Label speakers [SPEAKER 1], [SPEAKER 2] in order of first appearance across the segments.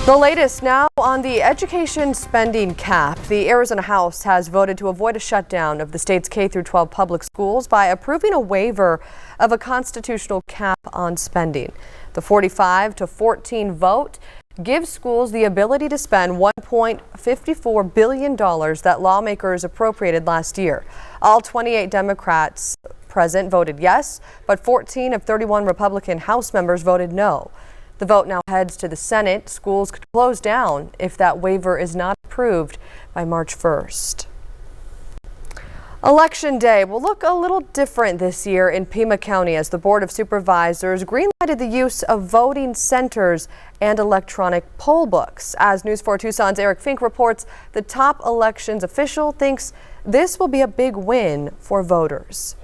[SPEAKER 1] The latest now on the education spending cap. The Arizona House has voted to avoid a shutdown of the state's K-12 public schools by approving a waiver of a constitutional cap on spending. The 45-14 vote gives schools the ability to spend $1.54 billion that lawmakers appropriated last year. All 28 Democrats present voted yes, but 14 of 31 Republican House members voted no. The vote now heads to the Senate. Schools could close down if that waiver is not approved by March 1st. Election Day will look a little different this year in Pima County as the Board of Supervisors greenlighted the use of voting centers and electronic poll books. As News 4 Tucson's Eric Fink reports, the top elections official thinks this will be a big win for voters.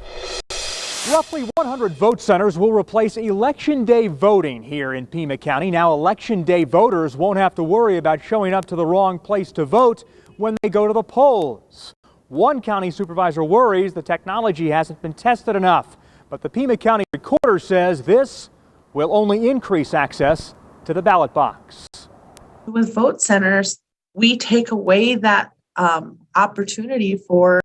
[SPEAKER 2] Roughly 100 vote centers will replace Election Day voting here in Pima County. Now, Election Day voters won't have to worry about showing up to the wrong place to vote when they go to the polls. One county supervisor worries the technology hasn't been tested enough, but the Pima County recorder says this will only increase access to the ballot box.
[SPEAKER 3] With vote centers, we take away that opportunity for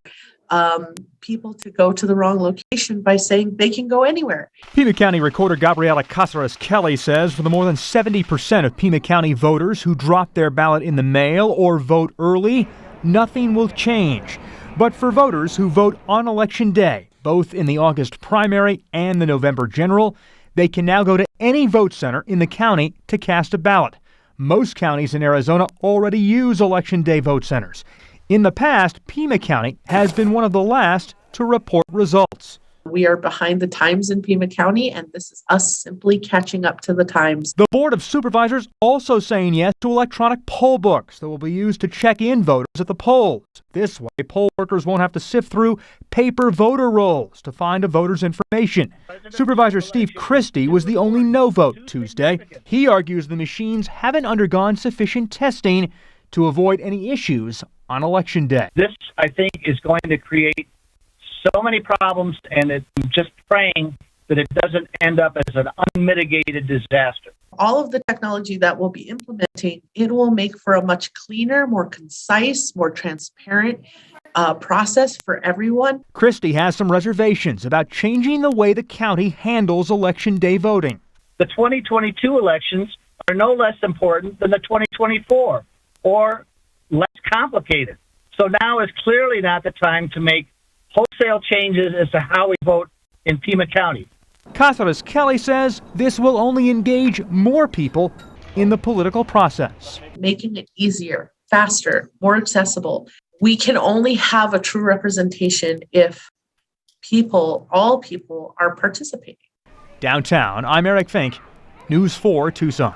[SPEAKER 3] people to go to the wrong location by saying they can go anywhere.
[SPEAKER 2] Pima County Recorder Gabriela Casares-Kelly says for the more than 70% of Pima County voters who drop their ballot in the mail or vote early, nothing will change. But for voters who vote on Election Day, both in the August primary and the November general, they can now go to any vote center in the county to cast a ballot. Most counties in Arizona already use Election Day vote centers. In the past, Pima County has been one of the last to report results.
[SPEAKER 3] We are behind the times in Pima County, and this is us simply catching up to the times.
[SPEAKER 2] The Board of Supervisors also saying yes to electronic poll books that will be used to check in voters at the polls. This way, poll workers won't have to sift through paper voter rolls to find a voter's information. Supervisor Steve Christie was the only no vote Tuesday. He argues the machines haven't undergone sufficient testing to avoid any issues on Election Day.
[SPEAKER 4] This, I think, is going to create so many problems, and I'm just praying that it doesn't end up as an unmitigated disaster.
[SPEAKER 3] All of the technology that we'll be implementing, it will make for a much cleaner, more concise, more transparent process for everyone.
[SPEAKER 2] Christie has some reservations about changing the way the county handles Election Day voting.
[SPEAKER 4] The 2022 elections are no less important than the 2024 or less complicated. So now is clearly not the time to make wholesale changes as to how we vote in Pima County.
[SPEAKER 2] Casares-Kelly says this will only engage more people in the political process.
[SPEAKER 3] Making it easier, faster, more accessible. We can only have a true representation if all people are participating.
[SPEAKER 2] Downtown, I'm Eric Fink, News 4 Tucson.